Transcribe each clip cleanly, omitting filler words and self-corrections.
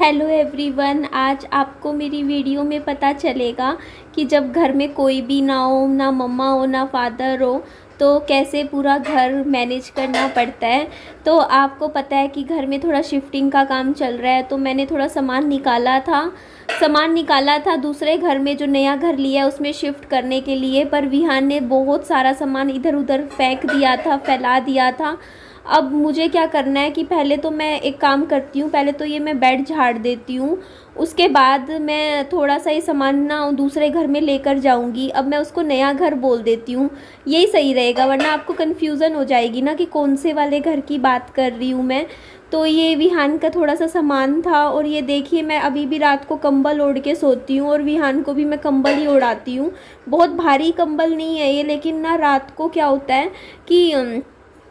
Hello everyone. आज आपको मेरी वीडियो में पता चलेगा कि जब घर में कोई भी ना हो, ना मम्मा हो ना फादर हो, तो कैसे पूरा घर मैनेज करना पड़ता है। तो आपको पता है कि घर में थोड़ा शिफ्टिंग का काम चल रहा है, तो मैंने थोड़ा सामान निकाला था दूसरे घर में, जो नया घर लिया है उसमें शिफ्ट करने के लिए। पर विहान ने बहुत सारा सामान इधर उधर फेंक दिया था, फैला दिया था। अब मुझे क्या करना है कि पहले तो मैं एक काम करती हूँ, पहले तो ये मैं बेड झाड़ देती हूँ, उसके बाद मैं थोड़ा सा ये सामान ना दूसरे घर में लेकर जाऊँगी। अब मैं उसको नया घर बोल देती हूँ, यही सही रहेगा, वरना आपको कन्फ्यूज़न हो जाएगी ना कि कौन से वाले घर की बात कर रही हूँ मैं। तो ये विहान का थोड़ा सा सामान था, और ये देखिए मैं अभी भी रात को कंबल ओढ़ के सोती हूँ, और विहान को भी मैं कंबल ही ओढ़ाती हूँ। बहुत भारी कंबल नहीं है ये, लेकिन ना रात को क्या होता है कि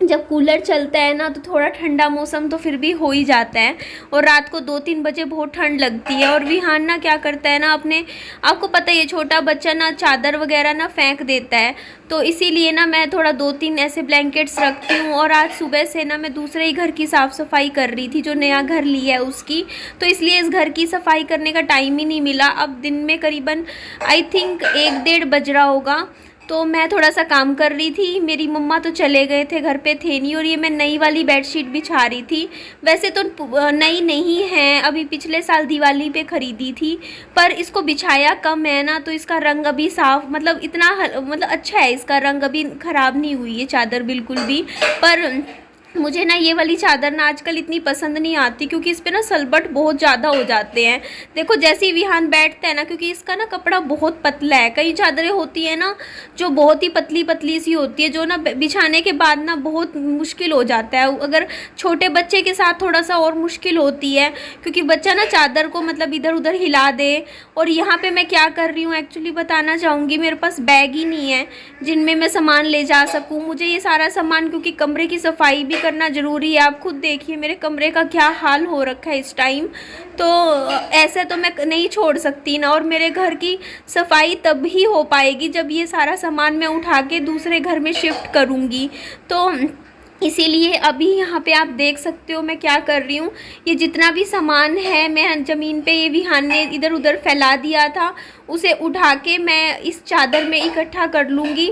जब कूलर चलता है ना तो थोड़ा ठंडा मौसम तो फिर भी हो ही जाता है, और रात को 2-3 बजे बहुत ठंड लगती है। और विहान ना क्या करता है ना, अपने आपको पता है ये छोटा बच्चा ना चादर वगैरह ना फेंक देता है, तो इसीलिए ना मैं थोड़ा 2-3 ऐसे ब्लैंकेट्स रखती हूँ। और आज सुबह से ना मैं दूसरे ही घर की साफ़ सफाई कर रही थी, जो नया घर लिया है उसकी, तो इसलिए इस घर की सफाई करने का टाइम ही नहीं मिला। अब दिन में करीबन आई थिंक 1-1:30 बज रहा होगा, तो मैं थोड़ा सा काम कर रही थी। मेरी मम्मा तो चले गए थे, घर पे थे नहीं, और ये मैं नई वाली बेडशीट बिछा रही थी। वैसे तो नई नहीं है, अभी पिछले साल दिवाली पे ख़रीदी थी, पर इसको बिछाया कम है ना, तो इसका रंग अभी साफ़ मतलब इतना मतलब अच्छा है, इसका रंग अभी ख़राब नहीं हुई है चादर बिल्कुल भी। पर मुझे ना ये वाली चादर ना आजकल इतनी पसंद नहीं आती, क्योंकि इस पे ना सलबट बहुत ज़्यादा हो जाते हैं। देखो जैसे ही विहान बैठता है ना, क्योंकि इसका ना कपड़ा बहुत पतला है, कई चादरें होती है ना जो बहुत ही पतली पतली सी होती है, जो ना बिछाने के बाद ना बहुत मुश्किल हो जाता है। अगर छोटे बच्चे के साथ थोड़ा सा और मुश्किल होती है, क्योंकि बच्चा ना चादर को मतलब इधर उधर हिला दे। और यहाँ पर मैं क्या कर रही हूँ एक्चुअली बताना चाहूँगी, मेरे पास बैग ही नहीं है जिनमें मैं सामान ले जा सकूँ। मुझे ये सारा सामान, क्योंकि कमरे की सफाई भी करना ज़रूरी है। आप खुद देखिए मेरे कमरे का क्या हाल हो रखा है इस टाइम, तो ऐसे तो मैं नहीं छोड़ सकती ना। और मेरे घर की सफाई तब ही हो पाएगी जब ये सारा सामान मैं उठा के दूसरे घर में शिफ्ट करूँगी। तो इसीलिए अभी यहाँ पे आप देख सकते हो मैं क्या कर रही हूँ, ये जितना भी सामान है मैं ज़मीन पे, ये विहान ने इधर उधर फैला दिया था, उसे उठा के मैं इस चादर में इकट्ठा कर लूँगी।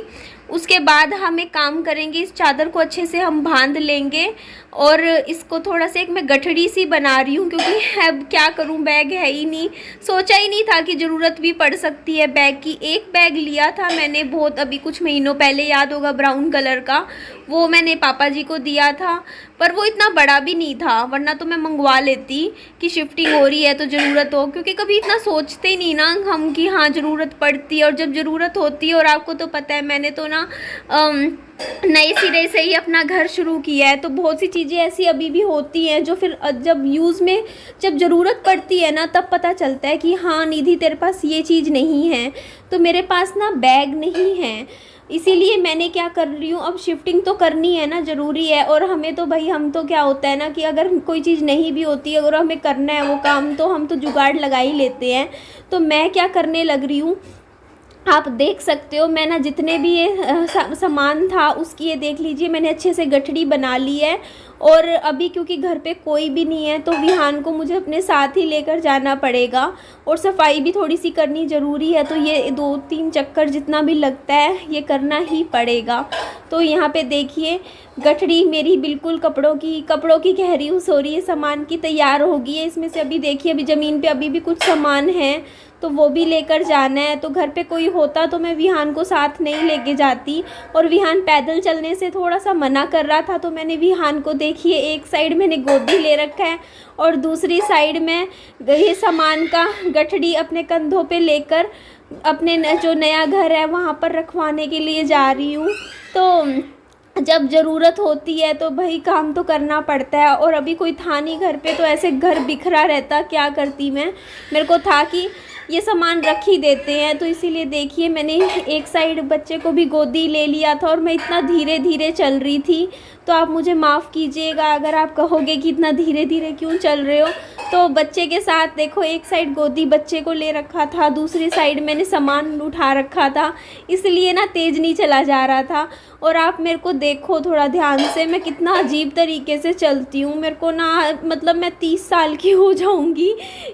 उसके बाद हम एक काम करेंगे, इस चादर को अच्छे से हम बांध लेंगे, और इसको थोड़ा सा एक मैं गठड़ी सी बना रही हूँ, क्योंकि अब क्या करूँ, बैग है ही नहीं। सोचा ही नहीं था कि ज़रूरत भी पड़ सकती है बैग की। एक बैग लिया था मैंने बहुत अभी कुछ महीनों पहले, याद होगा, ब्राउन कलर का, वो मैंने पापा जी को दिया था, पर वो इतना बड़ा भी नहीं था, वरना तो मैं मंगवा लेती कि शिफ्टिंग हो रही है तो ज़रूरत हो, क्योंकि कभी इतना सोचते ही नहीं ना हम कि हाँ ज़रूरत पड़ती है, और जब ज़रूरत होती है। और आपको तो पता है मैंने तो ना नए सिरे से ही अपना घर शुरू किया है, तो बहुत सी चीज़ें ऐसी अभी भी होती हैं जो फिर जब यूज़ में जब ज़रूरत पड़ती है ना, तब पता चलता है कि हाँ निधि तेरे पास ये चीज़ नहीं है। तो मेरे पास ना बैग नहीं है, इसीलिए मैंने क्या कर रही हूँ, अब शिफ्टिंग तो करनी है ना, ज़रूरी है। और हमें तो भाई, हम तो क्या होता है ना कि अगर कोई चीज़ नहीं भी होती, अगर हमें करना है वो काम, तो हम तो जुगाड़ लगा ही लेते हैं। तो मैं क्या करने लग रही हूँ, आप देख सकते हो, मैं ना जितने भी ये सामान था उसकी, ये देख लीजिए मैंने अच्छे से गठड़ी बना ली है। और अभी क्योंकि घर पे कोई भी नहीं है, तो विहान को मुझे अपने साथ ही लेकर जाना पड़ेगा, और सफाई भी थोड़ी सी करनी ज़रूरी है, तो ये 2-3 चक्कर जितना भी लगता है ये करना ही पड़ेगा। तो यहाँ पे देखिए गठड़ी मेरी बिल्कुल कपड़ों की कह रही हूँ, सॉरी, ये सामान की तैयार होगी है। इसमें से अभी देखिए, अभी ज़मीन पे अभी भी कुछ सामान है, तो वो भी लेकर जाना है। तो घर पे कोई होता तो मैं विहान को साथ नहीं लेके जाती, और विहान पैदल चलने से थोड़ा सा मना कर रहा था, तो मैंने विहान को, देखिए एक साइड मैंने गोदी ले रखा है, और दूसरी साइड में ये सामान का गठड़ी अपने कंधों पे लेकर अपने जो नया घर है वहाँ पर रखवाने के लिए जा रही हूँ। तो जब ज़रूरत होती है तो भाई काम तो करना पड़ता है, और अभी कोई था नहीं घर पे, तो ऐसे घर बिखरा रहता, क्या करती मैं। मेरे को था कि ये सामान रख ही देते हैं। तो इसीलिए देखिए मैंने एक साइड बच्चे को भी गोदी ले लिया था और मैं इतना धीरे धीरे चल रही थी। तो आप मुझे माफ़ कीजिएगा अगर आप कहोगे कि इतना धीरे धीरे क्यों चल रहे हो। तो बच्चे के साथ देखो, एक साइड गोदी बच्चे को ले रखा था, दूसरी साइड मैंने सामान उठा रखा था, इसलिए ना तेज़ नहीं चला जा रहा था। और आप मेरे को देखो थोड़ा ध्यान से, मैं कितना अजीब तरीके से चलती हूँ। मेरे को ना मतलब मैं 30 साल की हो जाऊँगी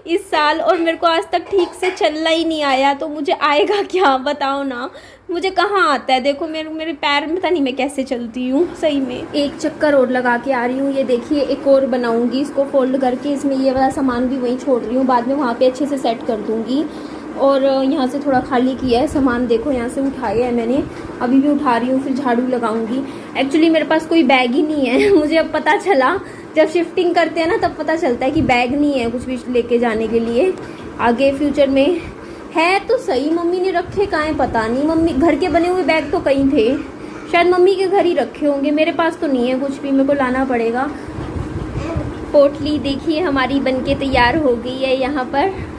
इस साल और मेरे को आज तक ठीक से चलना ही नहीं आया। तो मुझे आएगा क्या, बताओ ना, मुझे कहाँ आता है। देखो मेरे पैर में पता नहीं मैं कैसे चलती हूँ सही में। एक चक्कर और लगा के आ रही हूँ। ये देखिए एक और बनाऊँगी, इसको फोल्ड करके इसमें ये वाला सामान भी वहीं छोड़ रही हूँ, बाद में वहाँ पे अच्छे से सेट कर दूँगी। और यहाँ से थोड़ा खाली किया है सामान, देखो यहाँ से उठाया है मैंने, अभी भी उठा रही हूँ, फिर झाड़ू लगाऊंगी। एक्चुअली मेरे पास कोई बैग ही नहीं है मुझे अब पता चला, जब शिफ्टिंग करते हैं ना तब पता चलता है कि बैग नहीं है कुछ भी लेके जाने के लिए आगे फ्यूचर में। है तो सही, मम्मी ने रखे कहाँ है पता नहीं। मम्मी घर के बने हुए बैग तो कहीं थे, शायद मम्मी के घर ही रखे होंगे, मेरे पास तो नहीं है कुछ भी, मेरे को लाना पड़ेगा। पोटली देखिए हमारी बनके तैयार हो गई है, यहाँ पर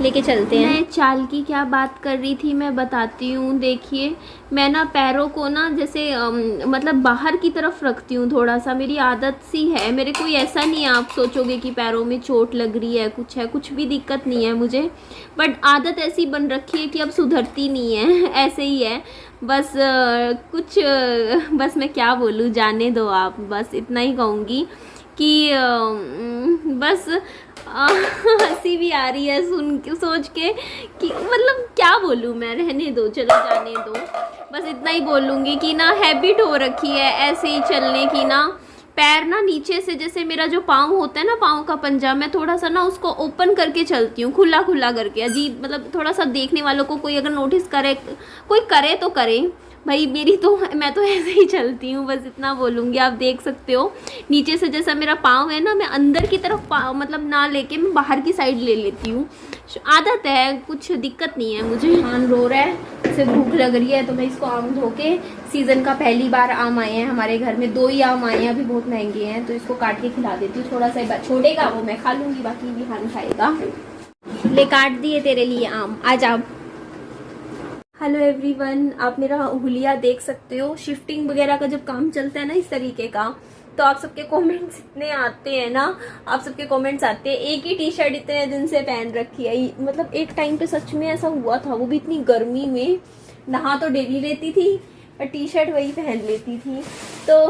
लेके चलते हैं। मैं चाल की क्या बात कर रही थी मैं बताती हूँ। देखिए मैं ना पैरों को ना जैसे मतलब बाहर की तरफ रखती हूँ थोड़ा सा, मेरी आदत सी है। मेरे कोई ऐसा नहीं है आप सोचोगे कि पैरों में चोट लग रही है, कुछ भी दिक्कत नहीं है मुझे, बट आदत ऐसी बन रखी है कि अब सुधरती नहीं है ऐसे ही है बस। बस मैं क्या बोलूँ, जाने दो आप, बस इतना ही कहूँगी कि बस हंसी भी आ रही है सोच के कि मतलब क्या बोलूँ मैं, रहने दो, चलो जाने दो। बस इतना ही बोलूँगी कि ना हैबिट हो रखी है ऐसे ही चलने की ना। पैर ना नीचे से, जैसे मेरा जो पाँव होता है ना, पाँव का पंजा, मैं थोड़ा सा ना उसको ओपन करके चलती हूँ, खुला खुला करके। अजीब मतलब थोड़ा सा देखने वालों को कोई अगर नोटिस करे, कोई करे तो करे भाई, मैं तो ऐसे ही चलती हूँ, बस इतना बोलूँगी। आप देख सकते हो नीचे से जैसा मेरा पाँव है ना, मैं अंदर की तरफ मतलब ना लेके मैं बाहर की साइड ले लेती हूँ, आदत है, कुछ दिक्कत नहीं है मुझे। खान रो रहा है, उसे भूख लग रही है, तो मैं इसको आम धो के, सीज़न का पहली बार आम आए हैं हमारे घर में, 2 ही आम आए हैं, अभी बहुत महंगे हैं, तो इसको काट के खिला देती हूँ। थोड़ा सा छोड़ेगा वो मैं खा लूँगी, बाकी भी खान खाएगा। ले काट दिए तेरे लिए आम, आ जाओ। हेलो एवरीवन, आप मेरा हुलिया देख सकते हो। शिफ्टिंग वगैरह का जब काम चलता है ना इस तरीके का, तो आप सबके कमेंट्स इतने आते हैं ना, आप सबके कमेंट्स आते हैं। एक ही टी शर्ट इतने दिन से पहन रखी है, मतलब एक टाइम पे सच में ऐसा हुआ था, वो भी इतनी गर्मी में, नहा तो डेली लेती थी पर टी शर्ट वही पहन लेती थी। तो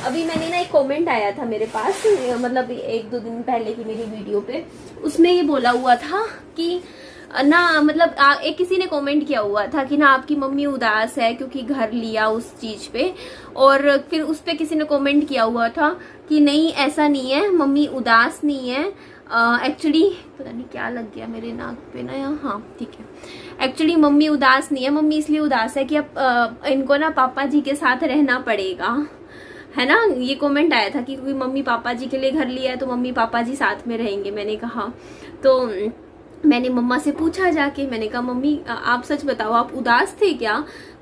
अभी मैंने ना एक कमेंट आया था मेरे पास, मतलब 1-2 दिन पहले की मेरी वीडियो पे, उसमें ये बोला हुआ था कि ना मतलब एक किसी ने कमेंट किया हुआ था कि ना आपकी मम्मी उदास है क्योंकि घर लिया उस चीज पे, और फिर उस पे किसी ने कमेंट किया हुआ था कि नहीं ऐसा नहीं है, मम्मी उदास नहीं है। एक्चुअली पता नहीं क्या लग गया मेरे नाक पे ना यहाँ, हाँ ठीक है। एक्चुअली मम्मी उदास नहीं है, मम्मी इसलिए उदास है कि अब इनको ना पापा जी के साथ रहना पड़ेगा, है ना। ये कमेंट आया था कि मम्मी पापा जी के लिए घर लिया है तो मम्मी पापा जी साथ में रहेंगे। मैंने कहा, तो मैंने मम्मा से पूछा जाके, मैंने कहा मम्मी आप सच बताओ आप उदास थे क्या,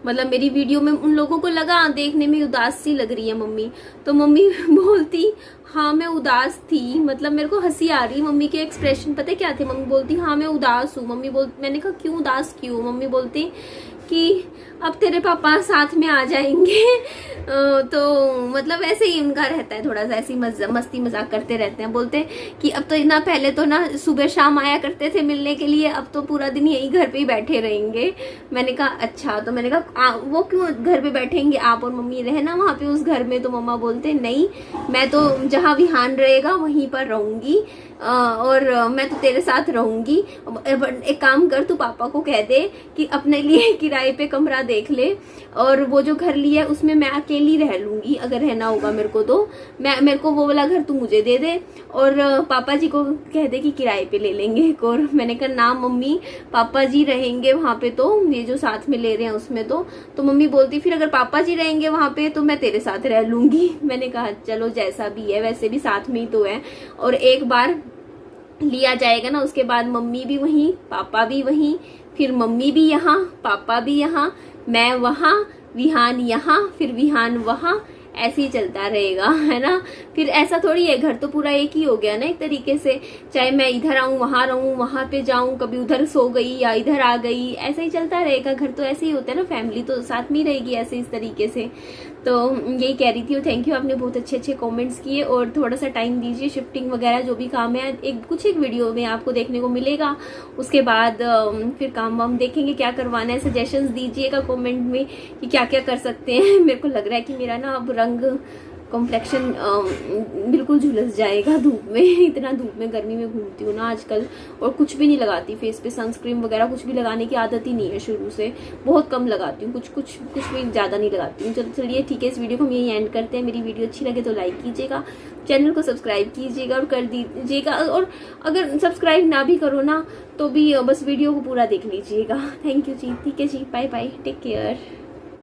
मतलब मेरी वीडियो में उन लोगों को लगा देखने में उदास सी लग रही है मम्मी। तो मम्मी बोलती हाँ मैं उदास थी, मतलब मेरे को हंसी आ रही, मम्मी के एक्सप्रेशन पता क्या थे। मम्मी बोलती हाँ मैं उदास हूँ। मैंने कहा क्यों उदास क्यों? मम्मी बोलती कि अब तेरे पापा साथ में आ जाएंगे। तो मतलब ऐसे ही उनका रहता है, थोड़ा सा ऐसी मस्ती मजाक करते रहते हैं। बोलते कि अब तो इतना, पहले तो ना सुबह शाम आया करते थे मिलने के लिए, अब तो पूरा दिन यही घर पे ही बैठे रहेंगे। मैंने कहा अच्छा, तो मैंने कहा वो क्यों घर पे बैठेंगे, आप और मम्मी रहना वहाँ पे उस घर में। तो मम्मा बोलते नहीं, मैं तो जहाँ विहान रहेगा वहीं पर रहूंगी, और मैं तो तेरे साथ रहूंगी। एक काम कर, तू पापा को कह दे कि अपने लिए किराए पे कमरा देख ले, और वो जो घर लिया है उसमें मैं अकेली रह लूंगी, अगर रहना होगा मेरे को तो मेरे को वो वाला घर तू मुझे दे दे, और पापा जी को कह दे कि किराए पे ले लेंगे एक और। मैंने कहा ना मम्मी, पापा जी रहेंगे वहां पे, तो ये जो साथ में ले रहे हैं उसमें तो मम्मी बोलती फिर अगर पापा जी रहेंगे वहां पे तो मैं तेरे साथ रह लूंगी। मैंने कहा चलो जैसा भी है, वैसे भी साथ में ही तो है, और एक बार लिया जाएगा ना उसके बाद मम्मी भी वहीं, पापा भी वहीं, फिर मम्मी भी यहाँ, पापा भी यहाँ, मैं वहाँ, विहान यहाँ, फिर विहान वहाँ, ऐसे ही चलता रहेगा, है ना। फिर ऐसा थोड़ी है, घर तो पूरा एक ही हो गया ना एक तरीके से, चाहे मैं इधर आऊं वहां रहूं वहां पे जाऊं, कभी उधर सो गई या इधर आ गई, ऐसा ही चलता रहेगा। घर तो ऐसे ही होता है ना, फैमिली तो साथ में ही रहेगी ऐसे इस तरीके से। तो यही कह रही थी। और थैंक यू, आपने बहुत अच्छे अच्छे कमेंट्स किए। और थोड़ा सा टाइम दीजिए, शिफ्टिंग वगैरह जो भी काम है एक वीडियो में आपको देखने को मिलेगा। उसके बाद फिर काम वाम देखेंगे क्या करवाना है। सजेशंस दीजिएगा कमेंट में कि क्या क्या कर सकते हैं। मेरे को लग रहा है कि मेरा ना अब रंग कॉम्प्लेक्शन बिल्कुल झुलस जाएगा धूप में। इतना धूप में गर्मी में घूमती हूँ ना आजकल, और कुछ भी नहीं लगाती फेस पे, सनस्क्रीन वगैरह कुछ भी लगाने की आदत ही नहीं है शुरू से, बहुत कम लगाती हूँ, कुछ भी ज़्यादा नहीं लगाती हूँ। चलिए ठीक है, इस वीडियो को हम यही एंड करते हैं। मेरी वीडियो अच्छी लगे तो लाइक कीजिएगा, चैनल को सब्सक्राइब कीजिएगा और कर दीजिएगा। और अगर सब्सक्राइब ना भी करो ना तो भी बस वीडियो को पूरा देख लीजिएगा। थैंक यू जी, ठीक है जी, बाय बाय, टेक केयर।